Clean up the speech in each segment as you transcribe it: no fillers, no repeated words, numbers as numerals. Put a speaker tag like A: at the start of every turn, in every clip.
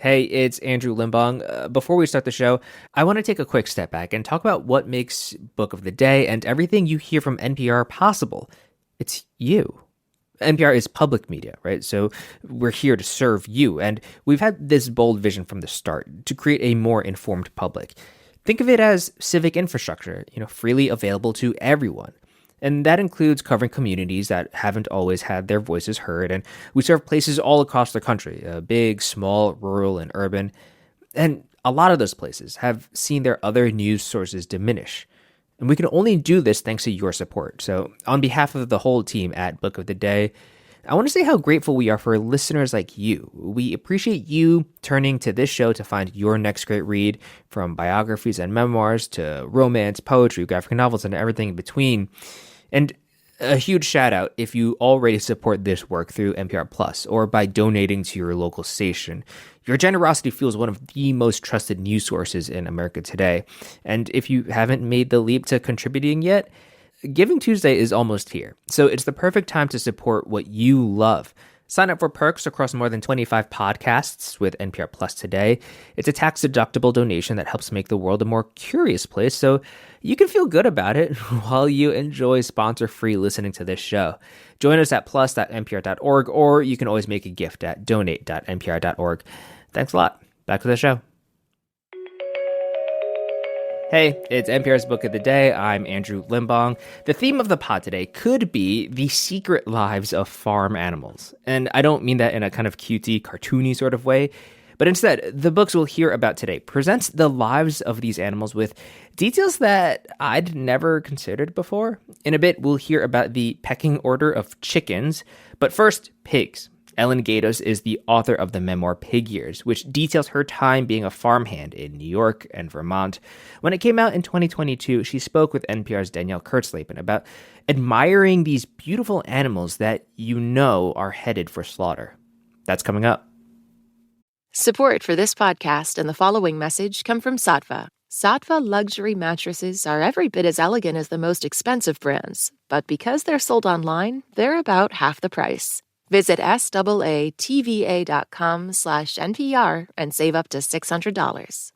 A: Hey, it's Andrew Limbong. Before we start the show, I want to take a quick step back and talk about what makes Book of the Day and everything you hear from NPR possible. It's you. NPR is public media, right? So we're here to serve you. And we've had this bold vision from the start to create a more informed public. Think of it as civic infrastructure, freely available to everyone. And that includes covering communities that haven't always had their voices heard. And we serve places all across the country, big, small, rural, and urban. And a lot of those places have seen their other news sources diminish. And we can only do this thanks to your support. So on behalf of the whole team at Book of the Day, I want to say how grateful we are for listeners like you. We appreciate you turning to this show to find your next great read, from biographies and memoirs to romance, poetry, graphic novels, and everything in between. And a huge shout out if you already support this work through NPR Plus or by donating to your local station. Your generosity fuels one of the most trusted news sources in America today. And if you haven't made the leap to contributing yet, Giving Tuesday is almost here. So it's the perfect time to support what you love. Sign up for perks across more than 25 podcasts with NPR Plus today. It's a tax-deductible donation that helps make the world a more curious place, so you can feel good about it while you enjoy sponsor-free listening to this show. Join us at plus.npr.org, or you can always make a gift at donate.npr.org. Thanks a lot. Back to the show. Hey, it's NPR's Book of the Day. I'm Andrew Limbong. The theme of the pod today could be the secret lives of farm animals. And I don't mean that in a kind of cutesy, cartoony sort of way, but instead, the books we'll hear about today presents the lives of these animals with details that I'd never considered before. In a bit, we'll hear about the pecking order of chickens, but first, pigs. Ellen Gaydos is the author of the memoir Pig Years, which details her time being a farmhand in New York and Vermont. When it came out in 2022, she spoke with NPR's Danielle Kurtzleben about admiring these beautiful animals that are headed for slaughter. That's coming up.
B: Support for this podcast and the following message come from Saatva. Saatva luxury mattresses are every bit as elegant as the most expensive brands, but because they're sold online, they're about half the price. Visit SAATVA.com/NPR and save up to $600.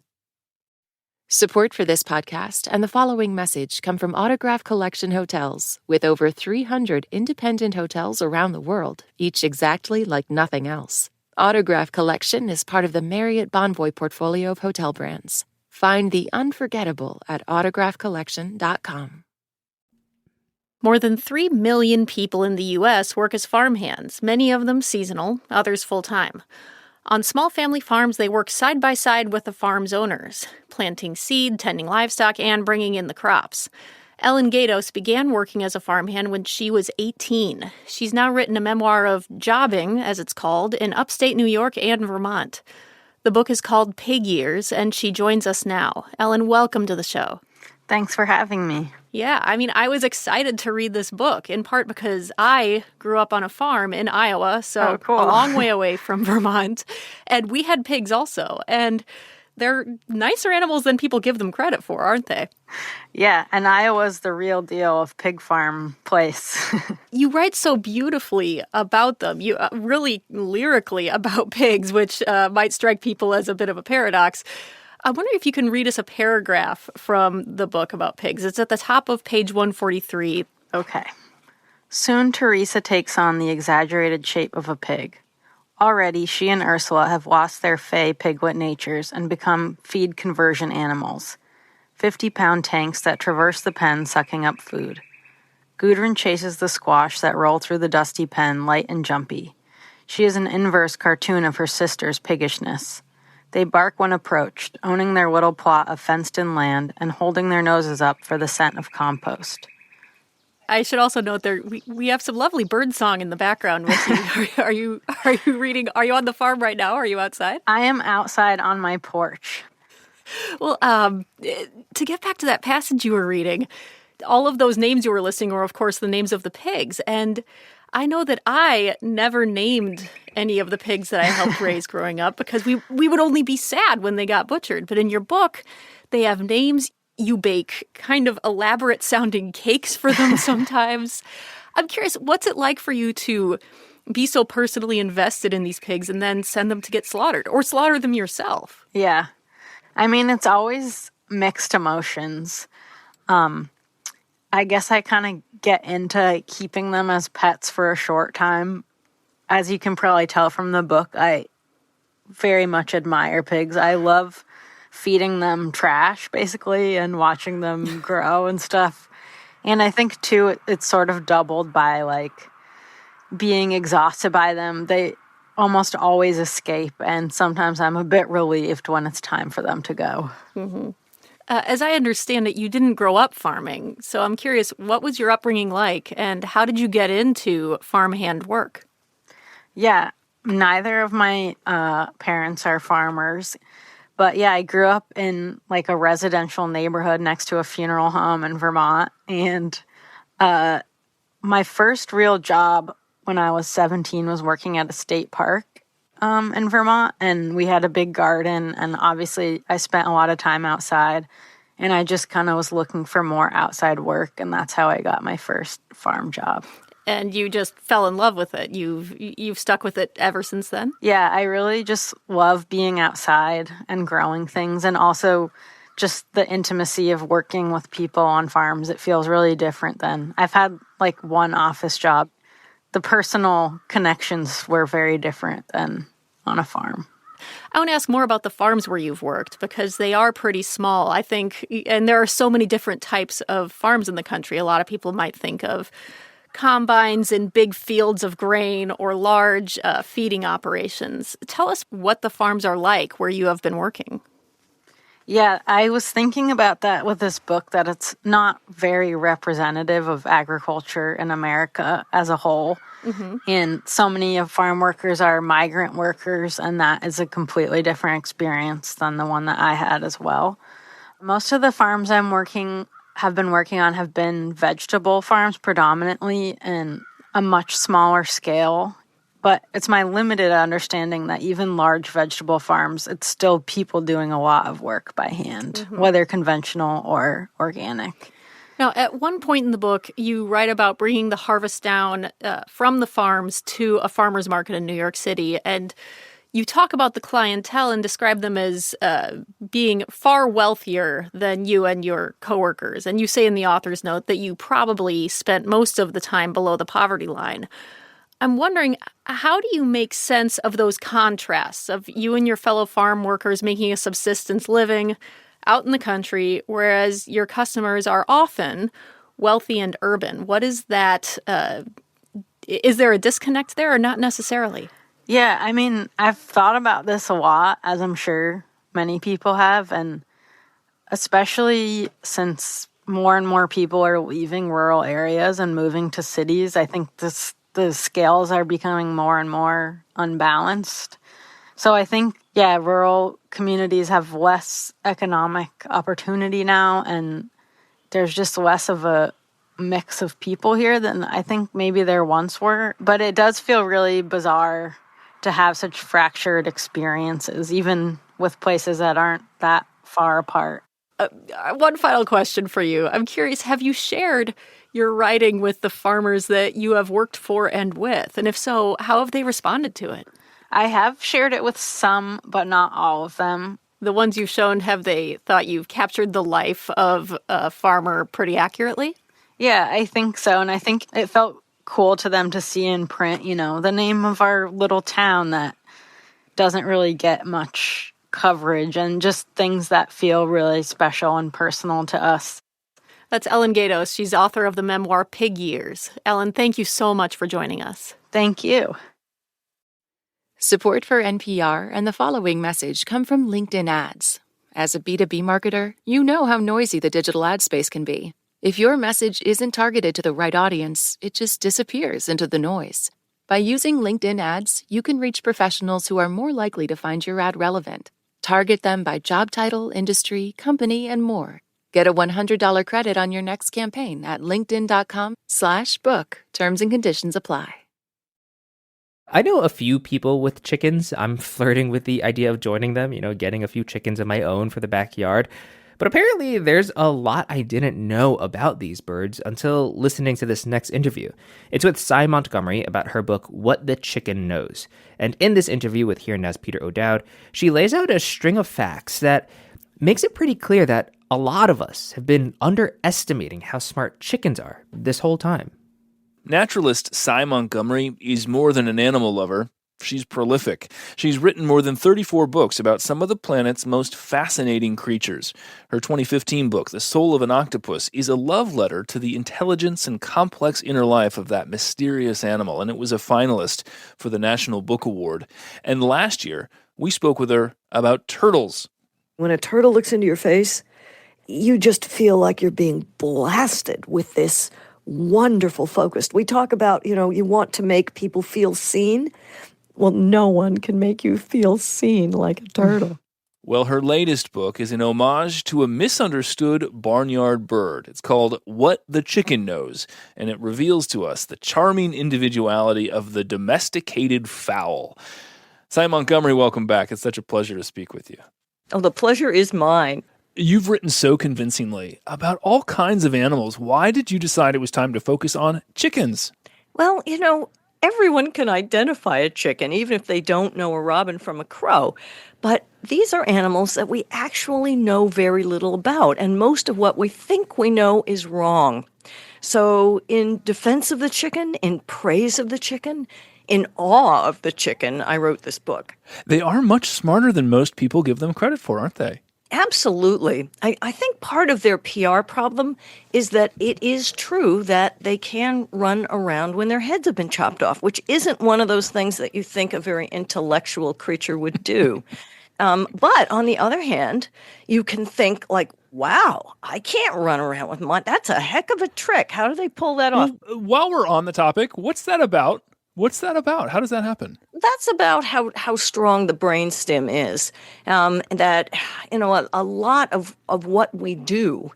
B: Support for this podcast and the following message come from Autograph Collection Hotels, with over 300 independent hotels around the world, each exactly like nothing else. Autograph Collection is part of the Marriott Bonvoy portfolio of hotel brands. Find the unforgettable at autographcollection.com.
C: More than 3 million people in the U.S. work as farmhands, many of them seasonal, others full-time. On small family farms, they work side by side with the farm's owners, planting seed, tending livestock, and bringing in the crops. Ellen Gaydos began working as a farmhand when she was 18. She's now written a memoir of jobbing, as it's called, in upstate New York and Vermont. The book is called Pig Years, and she joins us now. Ellen, welcome to the show.
D: Thanks for having me.
C: Yeah, I was excited to read this book, in part because I grew up on a farm in Iowa, so
D: cool.
C: A long way away from Vermont, and we had pigs also, and they're nicer animals than people give them credit for, aren't they?
D: Yeah, and Iowa's the real deal of pig farm place.
C: You write so beautifully about them, you really lyrically about pigs, which might strike people as a bit of a paradox. I wonder if you can read us a paragraph from the book about pigs. It's at the top of page 143.
D: Okay. Soon Teresa takes on the exaggerated shape of a pig. Already, she and Ursula have lost their fey piglet natures and become feed conversion animals. 50-pound tanks that traverse the pen sucking up food. Gudrun chases the squash that roll through the dusty pen, light and jumpy. She is an inverse cartoon of her sister's piggishness. They bark when approached, owning their little plot of fenced-in land and holding their noses up for the scent of compost.
C: I should also note we have some lovely bird song in the background with you. Are you reading? Are you on the farm right now? Or are you outside?
D: I am outside on my porch.
C: Well, to get back to that passage you were reading, all of those names you were listing were, of course, the names of the pigs. And I know that I never named any of the pigs that I helped raise growing up because we would only be sad when they got butchered. But in your book, they have names. You bake kind of elaborate sounding cakes for them sometimes. I'm curious, what's it like for you to be so personally invested in these pigs and then send them to get slaughtered or slaughter them yourself?
D: Yeah. I mean, it's always mixed emotions. I guess I kind of get into keeping them as pets for a short time. As you can probably tell from the book, I very much admire pigs. I love feeding them trash, basically, and watching them grow and stuff. And I think, too, it's sort of doubled by, like, being exhausted by them. They almost always escape, and sometimes I'm a bit relieved when it's time for them to go.
C: Mm-hmm. As I understand it, you didn't grow up farming. So I'm curious, what was your upbringing like, and how did you get into farmhand work?
D: Yeah, neither of my parents are farmers. But yeah, I grew up in like a residential neighborhood next to a funeral home in Vermont. And my first real job when I was 17 was working at a state park in Vermont. And we had a big garden. And obviously I spent a lot of time outside. And I just kind of was looking for more outside work. And that's how I got my first farm job.
C: And you just fell in love with it. You've stuck with it ever since then?
D: Yeah, I really just love being outside and growing things, and also just the intimacy of working with people on farms. It feels really different than I've had like one office job. The personal connections were very different than on a farm.
C: I want to ask more about the farms where you've worked, because they are pretty small, I think, and there are so many different types of farms in the country. A lot of people might think of combines and big fields of grain or large feeding operations. Tell us what the farms are like where you have been working.
D: Yeah, I was thinking about that with this book, that it's not very representative of agriculture in America as a whole. Mm-hmm. And so many of farm workers are migrant workers, and that is a completely different experience than the one that I had as well. Most of the farms have been working on have been vegetable farms predominantly, and a much smaller scale. But it's my limited understanding that even large vegetable farms, it's still people doing a lot of work by hand, mm-hmm. whether conventional or organic.
C: Now, at one point in the book, you write about bringing the harvest down from the farms to a farmer's market in New York City, and you talk about the clientele and describe them as being far wealthier than you and your coworkers. And you say in the author's note that you probably spent most of the time below the poverty line. I'm wondering, how do you make sense of those contrasts of you and your fellow farm workers making a subsistence living out in the country, whereas your customers are often wealthy and urban? What is that? Is there a disconnect there or not necessarily?
D: Yeah, I mean, I've thought about this a lot, as I'm sure many people have, and especially since more and more people are leaving rural areas and moving to cities, I think the scales are becoming more and more unbalanced. So I think, yeah, rural communities have less economic opportunity now, and there's just less of a mix of people here than I think maybe there once were. But it does feel really bizarre to have such fractured experiences, even with places that aren't that far apart.
C: One final question for you. I'm curious, have you shared your writing with the farmers that you have worked for and with? And if so, how have they responded to it?
D: I have shared it with some, but not all of them.
C: The ones you've shown, have they thought you've captured the life of a farmer pretty accurately?
D: Yeah, I think so. And I think it felt cool to them to see in print, the name of our little town that doesn't really get much coverage, and just things that feel really special and personal to us.
C: That's Ellen Gaydos. She's author of the memoir Pig Years. Ellen, thank you so much for joining us.
D: Thank you.
B: Support for NPR and the following message come from LinkedIn Ads. As a B2B marketer, you know how noisy the digital ad space can be. If your message isn't targeted to the right audience, it just disappears into the noise. By using LinkedIn Ads, you can reach professionals who are more likely to find your ad relevant. Target them by job title, industry, company, and more. Get a $100 credit on your next campaign at linkedin.com/book. Terms and conditions apply.
A: I know a few people with chickens. I'm flirting with the idea of joining them, getting a few chickens of my own for the backyard. But apparently, there's a lot I didn't know about these birds until listening to this next interview. It's with Sy Montgomery about her book, What the Chicken Knows. And in this interview with Here Now's Peter O'Dowd, she lays out a string of facts that makes it pretty clear that a lot of us have been underestimating how smart chickens are this whole time.
E: Naturalist Sy Montgomery is more than an animal lover. She's prolific. She's written more than 34 books about some of the planet's most fascinating creatures. Her 2015 book, The Soul of an Octopus, is a love letter to the intelligence and complex inner life of that mysterious animal, and it was a finalist for the National Book Award. And last year, we spoke with her about turtles.
F: When a turtle looks into your face, you just feel like you're being blasted with this wonderful focus. We talk about, you want to make people feel seen. Well, no one can make you feel seen like a turtle.
E: Well, her latest book is an homage to a misunderstood barnyard bird. It's called What the Chicken Knows, and it reveals to us the charming individuality of the domesticated fowl. Sy Montgomery, welcome back. It's such a pleasure to speak with you.
F: Oh, the pleasure is mine.
E: You've written so convincingly about all kinds of animals. Why did you decide it was time to focus on chickens?
F: Well, everyone can identify a chicken, even if they don't know a robin from a crow. But these are animals that we actually know very little about, and most of what we think we know is wrong. So in defense of the chicken, in praise of the chicken, in awe of the chicken, I wrote this book.
E: They are much smarter than most people give them credit for, aren't they?
F: Absolutely. I think part of their PR problem is that it is true that they can run around when their heads have been chopped off, which isn't one of those things that you think a very intellectual creature would do. But on the other hand, you can think like, wow, I can't run around with mine. That's a heck of a trick. How do they pull that off?
E: While we're on the topic, what's that about? What's that about? How does that happen?
F: That's about how strong the brainstem is. That, a lot of what we do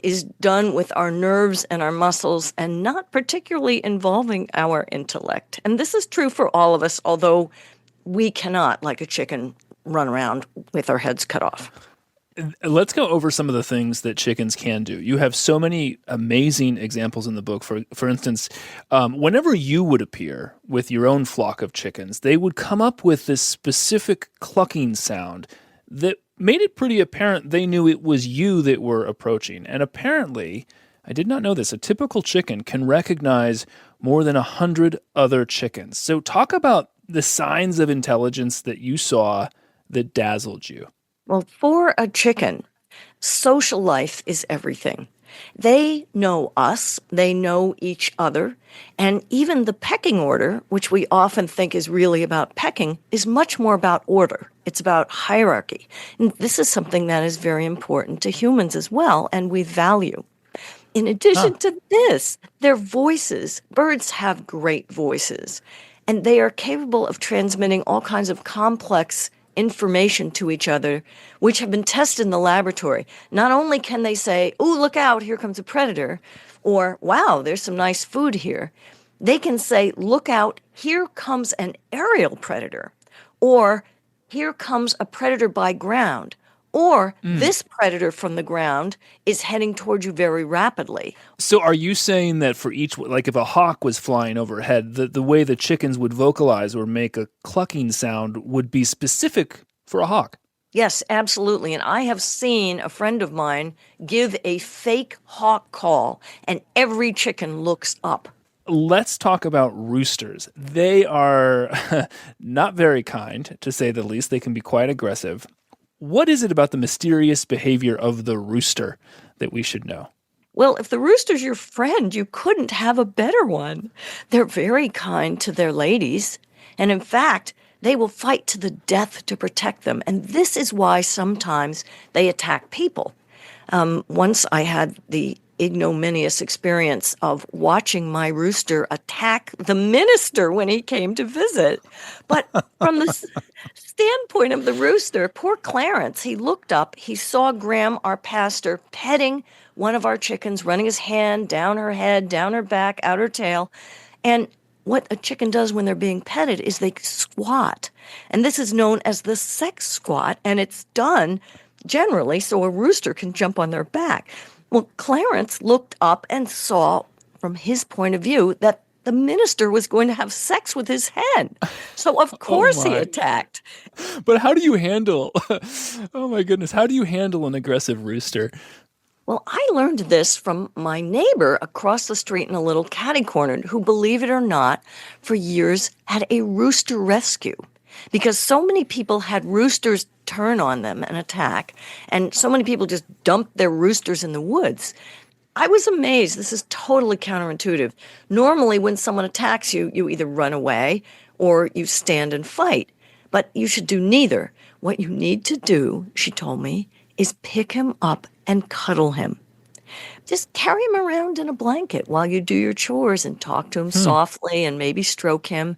F: is done with our nerves and our muscles and not particularly involving our intellect. And this is true for all of us, although we cannot, like a chicken, run around with our heads cut off.
E: Let's go over some of the things that chickens can do. You have so many amazing examples in the book. For instance, whenever you would appear with your own flock of chickens, they would come up with this specific clucking sound that made it pretty apparent they knew it was you that were approaching. And apparently, I did not know this, a typical chicken can recognize more than 100 other chickens. So talk about the signs of intelligence that you saw that dazzled you.
F: Well, for a chicken, social life is everything. They know us, they know each other, and even the pecking order, which we often think is really about pecking, is much more about order. It's about hierarchy. And this is something that is very important to humans as well, and we value. In addition to this, their voices, birds have great voices, and they are capable of transmitting all kinds of complex information to each other, which have been tested in the laboratory. Not only can they say, "Oh, look out, here comes a predator," or "Wow, there's some nice food here," they can say, "Look out, here comes an aerial predator," or "Here comes a predator by ground," or "This predator from the ground is heading toward you very rapidly."
E: So are you saying that for each, like if a hawk was flying overhead, the way the chickens would vocalize or make a clucking sound would be specific for a hawk?
F: Yes, absolutely. And I have seen a friend of mine give a fake hawk call, and every chicken looks up.
E: Let's talk about roosters. They are not very kind, to say the least. They can be quite aggressive. What is it about the mysterious behavior of the rooster that we should know?
F: Well, if the rooster's your friend, you couldn't have a better one. They're very kind to their ladies. And in fact, they will fight to the death to protect them. And this is why sometimes they attack people. Once I had the ignominious experience of watching my rooster attack the minister when he came to visit. But from the standpoint of the rooster, poor Clarence, he looked up, he saw Graham, our pastor, petting one of our chickens, running his hand down her head, down her back, out her tail. And what a chicken does when they're being petted is they squat. And this is known as the sex squat, and it's done generally, so a rooster can jump on their back. Well, Clarence looked up and saw, from his point of view, that the minister was going to have sex with his hen. So, of course, he attacked.
E: But how do you handle, oh my goodness, how do you handle an aggressive rooster?
F: Well, I learned this from my neighbor across the street in a little catty-corner who, believe it or not, for years had a rooster rescue. Because so many people had roosters turn on them and attack, and so many people just dumped their roosters in the woods. I was amazed. This is totally counterintuitive. Normally, when someone attacks you, you either run away or you stand and fight. But you should do neither. What you need to do, she told me, is pick him up and cuddle him. Just carry him around in a blanket while you do your chores and talk to him softly and maybe stroke him.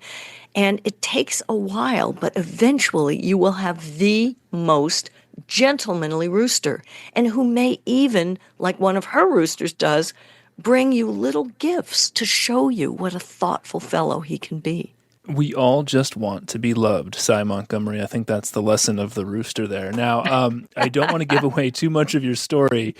F: And it takes a while, but eventually you will have the most gentlemanly rooster, and who may even, like one of her roosters does, bring you little gifts to show you what a thoughtful fellow he can be.
E: We all just want to be loved, Sy Montgomery. I think that's the lesson of the rooster there. Now, I don't want to give away too much of your story,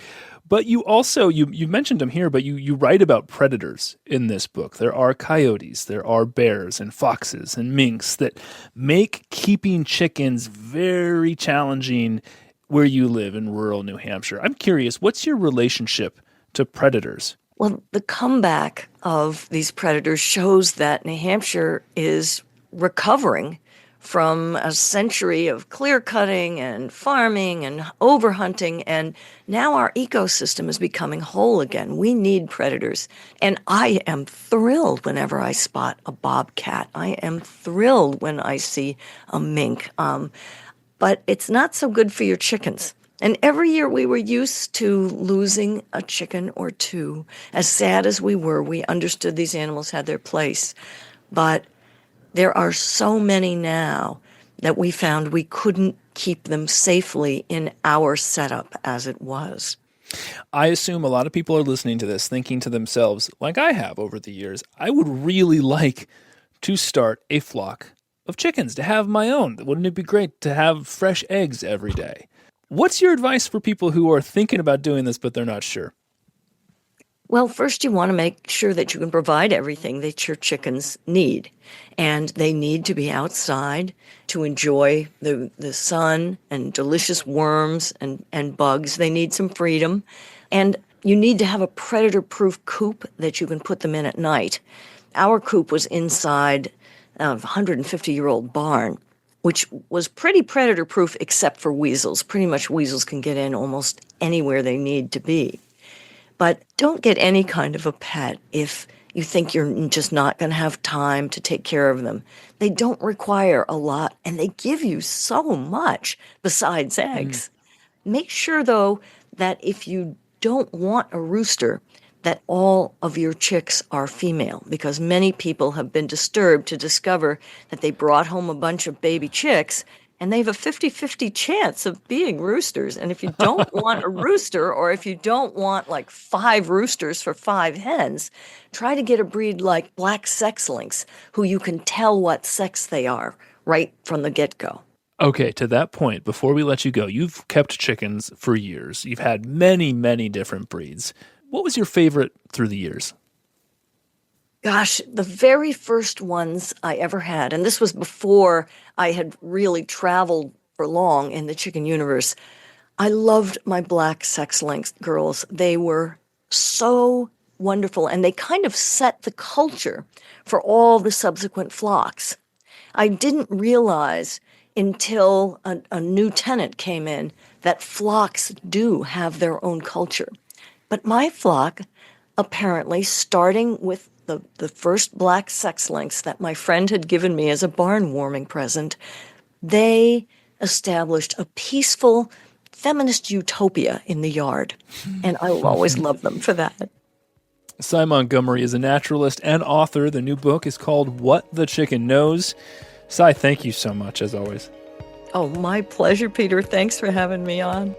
E: but you also, you mentioned them here, but you write about predators in this book. There are coyotes, there are bears and foxes and minks that make keeping chickens very challenging where you live in rural New Hampshire. I'm curious, what's your relationship to predators?
F: Well, the comeback of these predators shows that New Hampshire is recovering from a century of clear-cutting and farming and overhunting, and now our ecosystem is becoming whole again. We need predators, and I am thrilled whenever I spot a bobcat. I am thrilled when I see a mink, but it's not so good for your chickens. And every year we were used to losing a chicken or two. As sad as we were, we understood these animals had their place. But there are so many now that we found we couldn't keep them safely in our setup as it was.
E: I assume a lot of people are listening to this thinking to themselves, like I have over the years, I would really like to start a flock of chickens, to have my own. Wouldn't it be great to have fresh eggs every day? What's your advice for people who are thinking about doing this, but they're not sure?
F: Well, first you want to make sure that you can provide everything that your chickens need. And they need to be outside to enjoy the sun and delicious worms and bugs. They need some freedom. And you need to have a predator-proof coop that you can put them in at night. Our coop was inside a 150-year-old barn, which was pretty predator-proof except for weasels. Pretty much weasels can get in almost anywhere they need to be. But don't get any kind of a pet if you think you're just not going to have time to take care of them. They don't require a lot, and they give you so much besides eggs. Make sure, though, that if you don't want a rooster, that all of your chicks are female, because many people have been disturbed to discover that they brought home a bunch of baby chicks and they have a 50-50 chance of being roosters. And if you don't want a rooster, or if you don't want like 5 roosters for 5 hens, try to get a breed like black sex lynx, who you can tell what sex they are right from the get-go.
E: Okay, to that point, before we let you go, you've kept chickens for years. You've had many, many different breeds. What was your favorite through the years?
F: Gosh, the very first ones I ever had, and this was before I had really traveled for long in the chicken universe, I loved my black sex lynx girls. They were so wonderful, and they kind of set the culture for all the subsequent flocks. I didn't realize until a new tenant came in that flocks do have their own culture. But my flock, apparently, starting with the first black sex lynx that my friend had given me as a barn warming present, they established a peaceful feminist utopia in the yard. And I will always love them for that.
E: Sy Montgomery is a naturalist and author. The new book is called What the Chicken Knows. Sy, thank you so much, as always.
F: Oh, my pleasure, Peter. Thanks for having me on.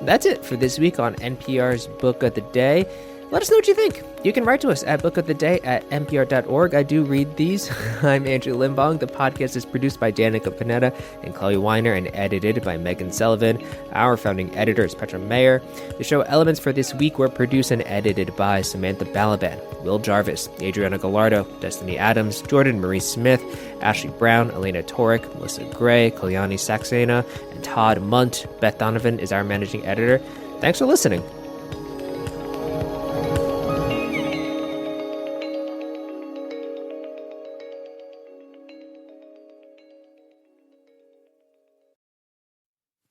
A: That's it for this week on NPR's Book of the Day. Let us know what you think. You can write to us at bookoftheday@npr.org. I do read these. I'm Andrew Limbong. The podcast is produced by Danica Panetta and Chloe Weiner and edited by Megan Sullivan. Our founding editor is Petra Mayer. The show elements for this week were produced and edited by Samantha Balaban, Will Jarvis, Adriana Gallardo, Destiny Adams, Jordan Marie Smith, Ashley Brown, Elena Torek, Melissa Gray, Kalyani Saxena, and Todd Munt. Beth Donovan is our managing editor. Thanks for listening.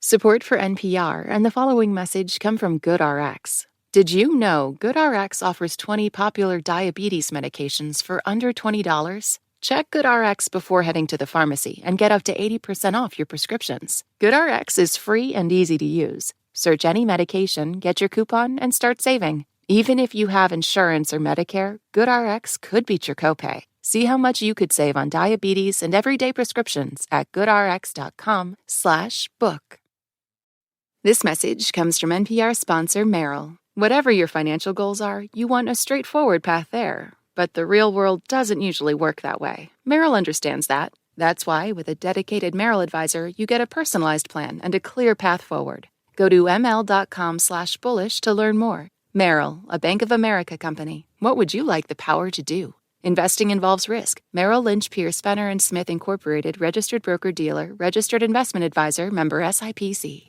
B: Support for NPR and the following message come from GoodRx. Did you know GoodRx offers 20 popular diabetes medications for under $20? Check GoodRx before heading to the pharmacy and get up to 80% off your prescriptions. GoodRx is free and easy to use. Search any medication, get your coupon, and start saving. Even if you have insurance or Medicare, GoodRx could beat your copay. See how much you could save on diabetes and everyday prescriptions at goodrx.com/book. This message comes from NPR sponsor Merrill. Whatever your financial goals are, you want a straightforward path there. But the real world doesn't usually work that way. Merrill understands that. That's why, with a dedicated Merrill advisor, you get a personalized plan and a clear path forward. Go to ml.com/bullish to learn more. Merrill, a Bank of America company. What would you like the power to do? Investing involves risk. Merrill Lynch, Pierce, Fenner & Smith Incorporated, registered broker-dealer, registered investment advisor, member SIPC.